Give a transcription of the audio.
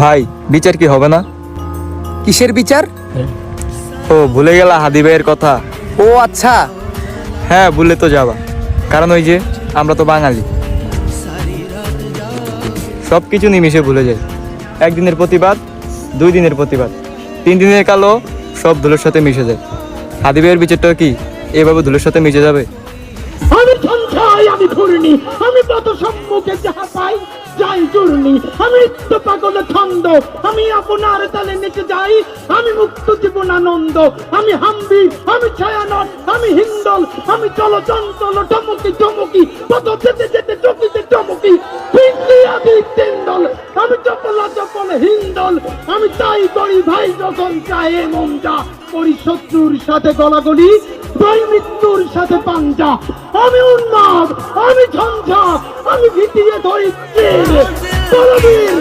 ভাই বিচার কি হবে না? কিসের বিচার? ও ভুলে গেলা হাদি ভাইয়ের কথা? ও আচ্ছা। হ্যাঁ ভুলে তো যাবা, কারণ ওই যে আমরা তো বাঙালি, সব কিছু নিমিশে ভুলে যাই। একদিনের প্রতিবাদ, 2 দিনের প্রতিবাদ, 3 দিনের কালো সব ধুলোর সাথে মিশে যায়। হাদি ভাইয়ের বিচারটা কি এভাবে ধুলোর সাথে মিশে যাবে? আমি সঞ্চয়, আমি ঘূর্ণি, আমি পথ সম্মুখে যাহা পাই যাই চূর্ণি, আমি নিত্য পাগল ছন্দ, আমি আপনার তালে নেচে যাই, আমি মুক্ত জীবন আনন্দ, আমি হাম্বি, আমি ছায়ানট, আমি হিন্দল, আমি চলচঞ্চল টমকি টমকি, পথ যেতে যেতে চকিতে চমকি, পিন্ডি আদি তেন্দল, আমি চপলা চপল হিন্দল, আমি তাই করি ভাই যখন চায় মন যা করি, শত্রুর সাথে গলাগলি, ভাই মৃত্যুর সাথে পাঞ্জা, আমি উন্মাদ, আমি ঝঞ্ঝা, আমি ভিটিয়ে ধরি বলবীর